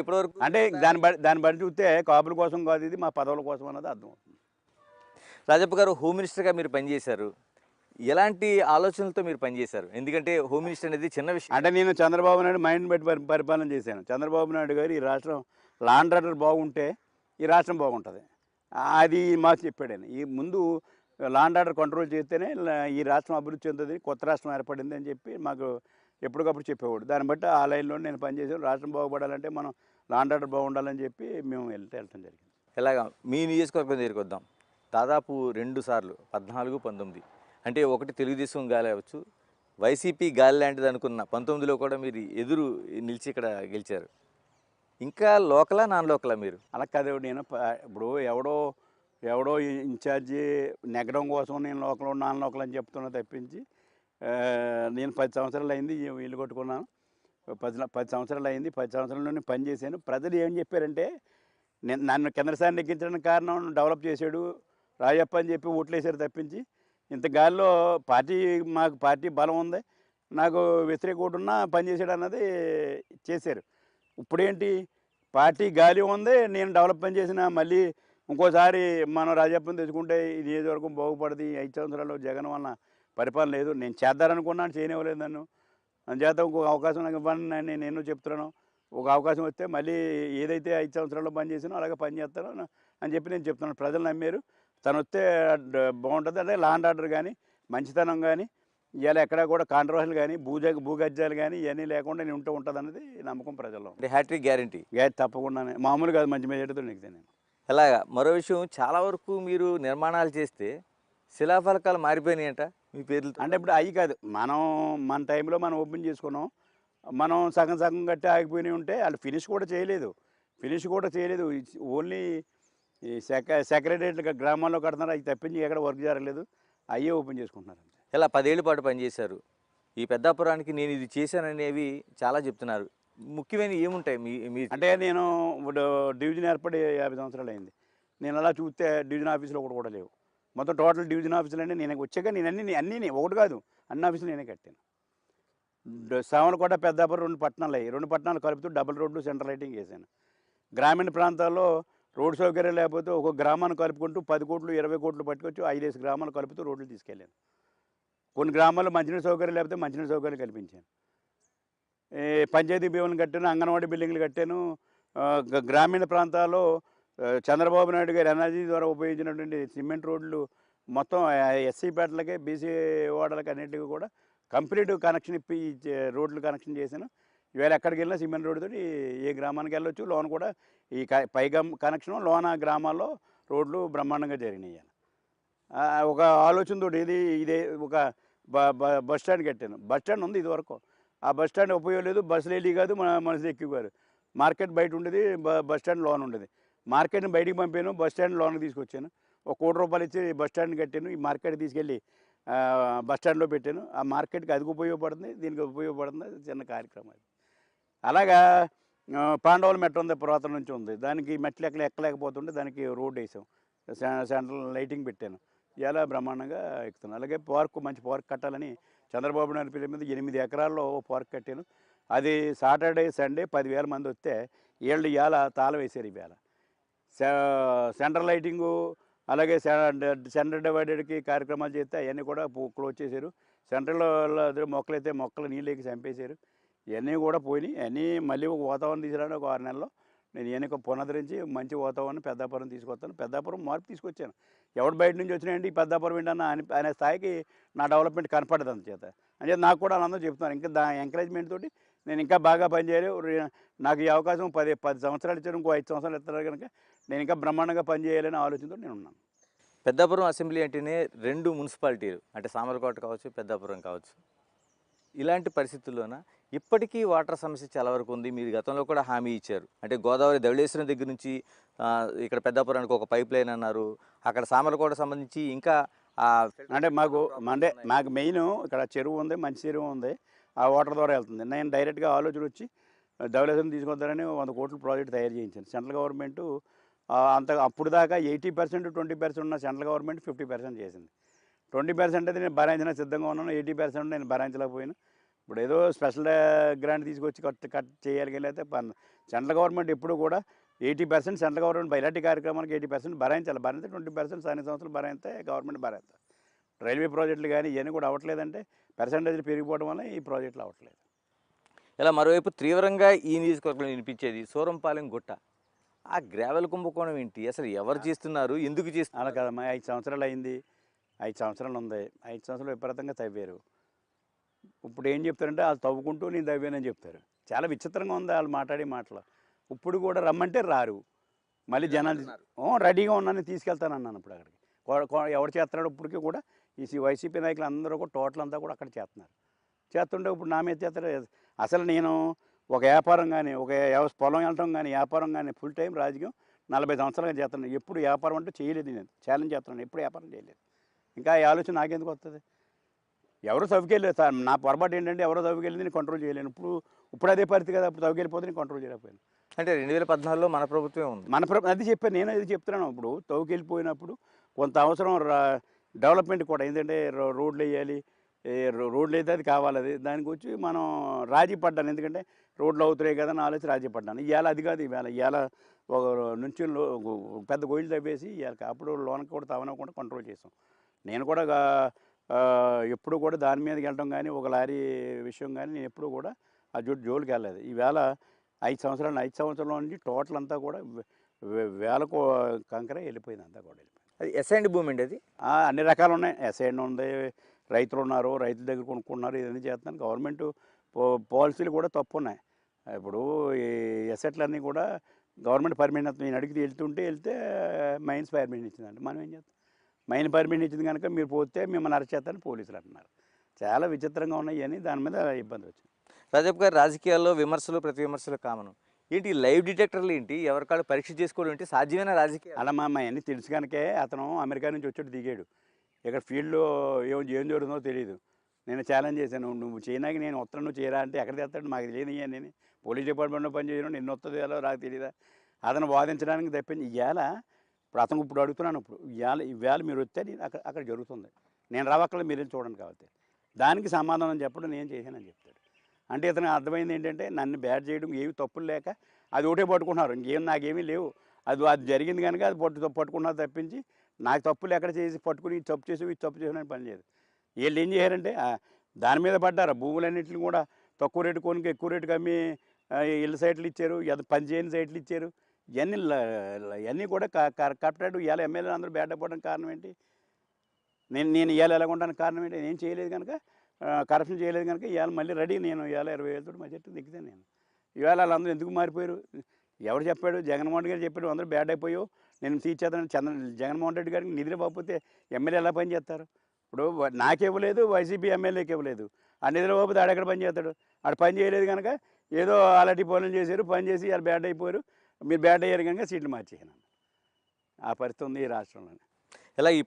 ఇప్పటివరకు అంటే దాన్ని బట్టి చూస్తే కాపుల కోసం కాదు, ఇది మా పదవుల కోసం అన్నది అర్థమవుతుంది. రాజప్ప గారు హోమ్ మినిస్టర్గా మీరు పనిచేశారు. ఎలాంటి ఆలోచనలతో మీరు పనిచేశారు? ఎందుకంటే హోమ్ మినిస్టర్ అనేది చిన్న విషయం. అంటే నేను చంద్రబాబు నాయుడు మైండ్ పెట్టి పరిపాలన చేశాను. చంద్రబాబు నాయుడు గారు ఈ రాష్ట్రం లా అండ్ ఆర్డర్ బాగుంటే ఈ రాష్ట్రం బాగుంటుంది, అది మాకు చెప్పాడు ఆయన. ఈ ముందు లా అండ్ ఆర్డర్ కంట్రోల్ చేస్తేనే ఈ రాష్ట్రం అభివృద్ధి చెందుతుంది, కొత్త రాష్ట్రం ఏర్పడింది అని చెప్పి మాకు ఎప్పటికప్పుడు చెప్పేవాడు. దాన్ని బట్టి ఆ లైన్లో నేను పనిచేసాను. రాష్ట్రం బాగుపడాలంటే మనం లా అండ్ ఆర్డర్ బాగుండాలని చెప్పి మేము వెళ్ళటం జరిగింది. ఎలాగా మీ నియోజకవర్గం దగ్గరికి వద్దాం. దాదాపు 2 సార్లు 14, 19 అంటే ఒకటి తెలుగుదేశం గాలి అవ్వచ్చు, వైసీపీ గాలి లాంటిది అనుకున్న 19లో కూడా మీరు ఎదురు నిలిచి ఇక్కడ గెలిచారు. ఇంకా లోకలా నాన్ లోకలా మీరు? అలా కాదు, నేను ఇప్పుడు ఎవడో ఇన్ఛార్జి నెగ్గడం కోసం నేను లోకల్ నాన్ లోకల్ అని చెప్తున్నా తప్పించి, నేను 10 సంవత్సరాలు అయింది ఇల్లు కొట్టుకున్నాను. 10 సంవత్సరాలు అయింది. 10 సంవత్సరాల నుండి పని చేశాను. ప్రజలు ఏం చెప్పారంటే నన్ను కిందసారి నెగ్గించడానికి కారణం డెవలప్ చేశాడు రాజప్ప అని చెప్పి ఓట్లేసారు తప్పించి, ఇంత గాలిలో మాకు పార్టీ బలం ఉంది, నాకు వ్యతిరేక ఓటు ఉన్నా పనిచేసాడు అన్నది చేశారు. ఇప్పుడేంటి, పార్టీ గాలి ఉంది, నేను డెవలప్మెంట్ చేసిన మళ్ళీ ఇంకోసారి మనం రాజప్పని తెచ్చుకుంటే ఈ నియోజకవర్గం బాగుపడుతుంది. 5 సంవత్సరాలు జగన్ వల్ల పరిపాలన లేదు, నేను చేద్దారనుకున్నాను, చేయనివ్వలేదు నన్ను. అందుచేత ఇంకొక అవకాశం నాకు ఇవ్వండి నేను చెప్తున్నాను. ఒక అవకాశం వస్తే మళ్ళీ ఏదైతే 5 సంవత్సరాల్లో పనిచేసానో అలాగే పనిచేస్తాను అని చెప్పి నేను చెప్తున్నాను. ప్రజలు నమ్మారు. తను వస్తే బాగుంటుంది. అంటే లా అండ్ ఆర్డర్ కానీ, మంచితనం కానీ, ఇవాళ ఎక్కడా కూడా కాంట్రవర్సీలు కానీ, భూగజ్జాలు కానీ ఇవన్నీ లేకుండా నేను ఉంటుంది అన్నది నమ్మకం ప్రజల్లో. అంటే హ్యాట్రిక్ గ్యారంటీ? తప్పకుండానే, మామూలు కాదు, మంచి మెజార్టీతో నెగ్గుతాను నేను. ఎలాగా? మరో విషయం, చాలా వరకు మీరు నిర్మాణాలు చేస్తే శిలాఫలకాలు మారిపోయినాయంట మీ పేర్లు. అంటే ఇప్పుడు అవి కాదు, మన టైంలో మనం ఓపెన్ చేసుకున్నాం, మనం సగం కట్టి ఆగిపోయినవి ఉంటే వాళ్ళు ఫినిష్ కూడా చేయలేదు. ఓన్లీ ఈ సెక్రటరియట్ గ్రామాల్లో కడుతున్నారు, అవి తప్పించి ఎక్కడ వర్క్ జరగలేదు, అయ్యే ఓపెన్ చేసుకుంటున్నారు. ఇలా 10 ఏళ్ల పాటు పనిచేశారు. ఈ పెద్దాపురానికి నేను ఇది చేశాననేవి చాలా చెప్తున్నారు. ముఖ్యమైన ఏముంటాయి మీ? అంటే నేను ఇప్పుడు డివిజన్ ఏర్పడి 50 సంవత్సరాలు అయింది. నేను అలా చూస్తే డివిజన్ ఆఫీసులో ఒకటి కూడా లేవు. మొత్తం టోటల్ డివిజన్ ఆఫీసులు అంటే నేను వచ్చాక నేను అన్నీ ఒకటి కాదు, అన్ని ఆఫీసులు నేనే కట్టాను. సామలకోట, పెద్దాపురం 2 పట్టణాలు అయ్యి, 2 పట్టణాలు కలుపుతూ డబుల్ రోడ్లు, సెంట్రల్ లైటింగ్ వేసాను. గ్రామీణ ప్రాంతాల్లో రోడ్డు సౌకర్యం లేకపోతే ఒక గ్రామాన్ని కలుపుకుంటూ 10 కోట్లు 20 కోట్లు పట్టుకొచ్చి 5 గ్రామాలు కలుపుతూ రోడ్లు తీసుకెళ్ళాను. కొన్ని గ్రామాల్లో మంచినీటి సౌకర్యం లేకపోతే మంచినీటి సౌకర్యం కల్పించాను. పంచాయతీ భవనం కట్టాను, అంగన్వాడీ బిల్డింగ్లు కట్టాను. గ్రామీణ ప్రాంతాల్లో చంద్రబాబు నాయుడు గారు ఎనర్జీ ద్వారా ఉపయోగించినటువంటి సిమెంట్ రోడ్లు మొత్తం ఎస్సీ పేటలకి, బీసీ వార్డులకి అన్నింటికి కూడా కంప్లీట్ కనెక్షన్ ఇప్పి రోడ్లు కనెక్షన్ చేశాను. ఇవాళ ఎక్కడికి వెళ్ళినా సిమెంట్ రోడ్డుతో ఏ గ్రామానికి వెళ్ళొచ్చు. లోన కూడా ఈ పైగా కనెక్షన్, లోన గ్రామాల్లో రోడ్లు బ్రహ్మాండంగా జరిగినాయి. ఒక ఆలోచనతో ఇదే ఒక బస్ స్టాండ్ కట్టాను. బస్ స్టాండ్ ఉంది ఇదివరకు, ఆ బస్ స్టాండ్ ఉపయోగం లేదు, బస్సులు వెళ్ళి కాదు, మనుషులు ఎక్కువ. మార్కెట్ బయట ఉండేది, బస్ స్టాండ్ లోన్ ఉండేది. మార్కెట్ని బయటికి పంపాను, బస్ స్టాండ్ లోన్కి తీసుకొచ్చాను. ₹1 కోటి ఇచ్చి బస్ స్టాండ్ కట్టాను. ఈ మార్కెట్ తీసుకెళ్ళి బస్ స్టాండ్లో పెట్టాను. ఆ మార్కెట్కి అది ఉపయోగపడుతుంది, దీనికి ఉపయోగపడుతుంది. చిన్న కార్యక్రమం అది. అలాగా పాండవుల మెట్ట ఉంది, పురాతన నుంచి ఉంది, దానికి మెట్లు ఎక్కలేకపోతుంటే దానికి రోడ్ వేసాం, సెంట్రల్ లైటింగ్ పెట్టాను. ఇలా బ్రహ్మాండంగా ఎక్కుతున్నాను. అలాగే మంచి పార్క్ కట్టాలని చంద్రబాబు నాయుడు పేరు మీద 8 ఎకరాల్లో పార్క్ కట్టాను. అది సాటర్డే సండే 10,000 మంది వస్తే ఇవాళ తాళం వేసారు. ఇవాళ సెంట్రల్ లైటింగు, అలాగే సెంటర్ డివైడెడ్కి కార్యక్రమాలు చేస్తే అవన్నీ కూడా క్లోజ్ చేశారు. సెంట్రల్లో మొక్కలైతే మొక్కలు నీళ్ళకి చంపేశారు. ఇవన్నీ కూడా పోయినాయి. అన్నీ మళ్ళీ ఒక వాతావరణం తీసుకురాని ఒక 6 నెలల్లో నేను ఇవన్నీ పునరుద్ధరించి మంచి వాతావరణం పెద్దాపురం తీసుకొస్తాను. పెద్దాపురం మార్పు తీసుకొచ్చాను. ఎవడు బయట నుంచి వచ్చినాయంటే ఈ పెద్దాపురం ఏంటన్నా అనే స్థాయికి నా డెవలప్మెంట్ కనపడదు. అందుచేత నాకు కూడా అందరూ చెప్తున్నారు, ఇంకా ఎంకరేజ్మెంట్ తోటి నేను ఇంకా బాగా పనిచేయాలి. నాకు ఈ అవకాశం 10 సంవత్సరాలు ఇచ్చారు, ఇంకో 5 సంవత్సరాలు ఇస్తారు కనుక నేను ఇంకా బ్రహ్మాండంగా పనిచేయాలనే ఆలోచనతో నేను ఉన్నాను. పెద్దాపురం అసెంబ్లీ అంటేనే 2 మున్సిపాలిటీలు, అంటే సామర్లకోట కావచ్చు, పెద్దాపురం కావచ్చు. ఇలాంటి పరిస్థితుల్లోన ఇప్పటికీ వాటర్ సమస్య చాలా వరకు ఉంది. మీరు గతంలో కూడా హామీ ఇచ్చారు. అంటే గోదావరి ధవళేశ్వరం దగ్గర నుంచి ఇక్కడ పెద్దాపురానికి ఒక పైప్ లైన్ అన్నారు. అక్కడ సామర్లకోట సంబంధించి ఇంకా అంటే మాకు మెయిన్ ఇక్కడ చెరువు ఉంది, మంచి చెరువు ఉంది, ఆ వాటర్ ద్వారా వెళ్తుంది. నేను డైరెక్ట్గా ఆలోచన వచ్చి ధవళేశ్వరం తీసుకొద్దారని 100 కోట్ల ప్రాజెక్ట్ తయారు చేయించాను. సెంట్రల్ గవర్నమెంట్ అప్పుడు దాకా 80%, 20% ఉన్న సెంట్రల్ గవర్నమెంట్ 50% చేసింది. 20% అయితే నేను భరాయించిన సిద్ధంగా ఉన్నాను, 80% నేను భరాయించలేకపోయాను. ఇప్పుడు ఏదో స్పెషల్ గ్రాంట్ తీసుకొచ్చి కట్ చేయాలి కానీ అయితే సెంట్రల్ గవర్నమెంట్ ఎప్పుడు కూడా 80% సెంట్రల్ గవర్నమెంట్ ఇలాంటి కార్యక్రమానికి 80% భరాయించాలి. భరిస్తే 20% అన్ని సంవత్సరాలు భరాయిస్తే గవర్నమెంట్ భరాయిస్తారు. రైల్వే ప్రాజెక్టులు కానీ ఇవన్నీ కూడా అవ్వట్లేదంటే పర్సంటేజ్లు పెరిగిపోవడం వల్ల ఈ ప్రాజెక్టులు అవ్వట్లేదు. ఇలా మరోవైపు తీవ్రంగా ఈ నియోజకవర్గంలో వినిపించేది సూరంపాలెం గుట్ట. ఆ గ్రావెల్ కుంభకోణం ఏంటి, అసలు ఎవరు చేస్తున్నారు, ఎందుకు చేస్తున్నారు? అలా కదమ్మా, 5 సంవత్సరాలు అయింది, 5 సంవత్సరాలు ఉంది, 5 సంవత్సరాలు విపరీతంగా తవ్వారు. ఇప్పుడు ఏం చెప్తారంటే వాళ్ళు తవ్వుకుంటూ నేను తవ్వానని చెప్తారు. చాలా విచిత్రంగా ఉంది వాళ్ళు మాట్లాడే మాటలు. ఇప్పుడు కూడా రమ్మంటే రారు, మళ్ళీ జనాలు రెడీగా ఉన్నాను తీసుకెళ్తాను అన్నాను. ఇప్పుడు అక్కడికి ఎవరు చేస్తున్నాడు ఇప్పటికీ కూడా ఈ వైసీపీ నాయకులు అందరూ కూడా టోటల్ అంతా కూడా అక్కడ చేస్తున్నారు. చేస్తుంటే ఇప్పుడు నా మీద చేస్తారు. అసలు నేను ఒక వ్యాపారం కానీ ఒక పొలం వెళ్ళటం కానీ వ్యాపారం కానీ ఫుల్ టైం రాజకీయం 40 సంవత్సరాలుగా చేస్తున్నాను. ఎప్పుడు వ్యాపారం అంటే చేయలేదు, నేను ఛాలెంజ్ చేస్తున్నాను, ఎప్పుడు వ్యాపారం చేయలేదు. ఇంకా ఈ ఆలోచన నాకెందుకు వస్తుంది? ఎవరు తవ్వుకెళ్ళలేదు సార్, నా పొరపాటు ఏంటంటే ఎవరో తవ్వుకెళ్ళింది నేను కంట్రోల్ చేయలేను. ఇప్పుడు అదే పరిస్థితి కదా, ఇప్పుడు తవ్వుకెళ్ళిపోతే నేను కంట్రోల్ చేయలేకపోయాను. అంటే 2014లో మన ప్రభుత్వమే ఉంది. అది చెప్పాను, నేను అది చెప్తున్నాను. ఇప్పుడు తవ్వుకెళ్ళిపోయినప్పుడు కొంత అవసరం డెవలప్మెంట్ కూడా, ఏంటంటే రోడ్లు వేయాలి, రోడ్లు అయితే అది కావాలి. అది దానికి వచ్చి మనం రాజీ పడ్డాను, ఎందుకంటే రోడ్లు అవుతున్నాయి కదా అని ఆలోచన రాజీ పడ్డాను. ఇవాళ అది కాదు, ఇవాళ ఒక నుంచి పెద్ద గొయ్యిలు తవ్వేసి ఇవాళ అప్పుడు లోనకి కూడా తవ్వనకుండా కంట్రోల్ చేసాం. నేను కూడా ఎప్పుడు కూడా దాని మీదకి వెళ్ళడం కానీ ఒక లారీ విషయం కానీ నేను ఎప్పుడు కూడా ఆ జోలికి వెళ్ళలేదు. ఈవేళ 5 సంవత్సరాల నుంచి టోటల్ అంతా కూడా వేలకు కంకర వెళ్ళిపోయింది, అంతా కూడా వెళ్ళిపోయింది. అది ఎస్ఐండ్ భూమి అండి. అది అన్ని రకాలు ఉన్నాయి, ఎస్ఐండ్ ఉంది, రైతులు ఉన్నారు, రైతుల దగ్గర కొనుక్కున్నారు, ఇవన్నీ చేస్తున్నారు. గవర్నమెంట్ పాలసీలు కూడా తప్పు ఉన్నాయి. ఇప్పుడు ఈ ఎసెట్లన్నీ కూడా గవర్నమెంట్ పర్మిషన్ నేను అడిగితే వెళ్తే మైన్స్ పర్మిషన్ ఇచ్చిందండి. మనం ఏం చేస్తాం? మైన్ పర్మిషన్ ఇచ్చింది కనుక మీరు పోతే మిమ్మల్ని అరెస్ట్ చేస్తారని పోలీసులు అంటున్నారు. చాలా విచిత్రంగా ఉన్నాయి అని దాని మీద ఇబ్బంది వచ్చింది. రాజప్ప గారు, రాజకీయాల్లో విమర్శలు ప్రతి విమర్శలు కామను. ఏంటి లైవ్ డిటెక్టర్లు ఏంటి, ఎవరికాడు పరీక్ష చేసుకోవడం ఏంటి, సాధ్యమైన రాజకీయం? అలా మా అన్నీ తెలుసు కనుకే అతను అమెరికా నుంచి వచ్చాడు, దిగాడు. ఇక్కడ ఫీల్డ్లో ఏం జరుగుతుందో తెలియదు. నేను ఛాలెంజ్ చేశాను, నువ్వు చైనాకి నేను వస్తాను, నువ్వు చేయరా అంటే ఎక్కడ తెస్తాడు, మాకు తెలియదు. నేను పోలీస్ డిపార్ట్మెంట్లో పనిచేయను, నిన్ను వస్తుంది ఎలా నాకు తెలియదా? అతను వాదించడానికి తప్పించి ఇవాళ ఇప్పుడు అడుగుతున్నాను, ఇవాళ మీరు వస్తే అక్కడ జరుగుతుంది, నేను రావక్కల మీరేం చూడండి కాబట్టి దానికి సమాధానం చెప్పడం నేను చేశానని చెప్తాడు. అంటే ఇతను అర్థమైంది ఏంటంటే నన్ను బ్యాడ్ చేయడం, ఏమి తప్పులు లేక అది ఒకటే పట్టుకుంటున్నారు, నాకేమీ లేవు, అది జరిగింది కనుక అది పట్టుకున్నారు తప్పించి నాకు తప్పులు ఎక్కడ చేసి పట్టుకుని ఇది తప్పు చేసి ఇది తప్పు చేసిన పని లేదు. వీళ్ళు ఏం చేశారంటే దాని మీద పడ్డారు. భూములన్నింటిని కూడా తక్కువ రేటు కొనుక్కి ఎక్కువ రేటుకి అమ్మి ఇళ్ళ సైట్లు ఇచ్చారు, పని చేయని సైట్లు ఇచ్చారు. ఇవన్నీ కూడా కరెక్ట్. ఇవాళ ఎమ్మెల్యేలు అందరూ బ్యాడ్ అయిపోవడానికి కారణం ఏంటి? నేను ఇవాళ ఎలా ఉండడానికి కారణం ఏంటి? నేను చేయలేదు కనుక, కరప్షన్ చేయలేదు కనుక ఇవాళ మళ్ళీ రెడీ. నేను ఇవాళ 20,000 మా చెట్టు దిగుతాను. నేను ఇవాళ వాళ్ళందరూ ఎందుకు మారిపోయారు? ఎవరు చెప్పాడు? జగన్మోహన్ రెడ్డి గారు చెప్పాడు అందరూ బ్యాడ్ అయిపోయావు, నేను తీర్చేద్దాను. జగన్మోహన్ రెడ్డి గారికి నిధులు పోకపోతే ఎమ్మెల్యే ఎలా పని చేస్తారు? ఇప్పుడు నాకు ఇవ్వలేదు, వైసీపీ ఎమ్మెల్యేకి ఇవ్వలేదు, ఆ నిధులు పోకపోతే ఆడెక్కడ పని చేస్తాడు? ఆడ పని చేయలేదు కనుక ఏదో అలాంటి పనులు చేశారు, పని చేసి వాళ్ళు బ్యాడ్ అయిపోయారు, మీరు బ్యాడ్ అయ్యారు కనుక సీట్లు మార్చేసాను. ఆ పరిస్థితి ఉంది ఈ రాష్ట్రంలో. ఇలా ఈ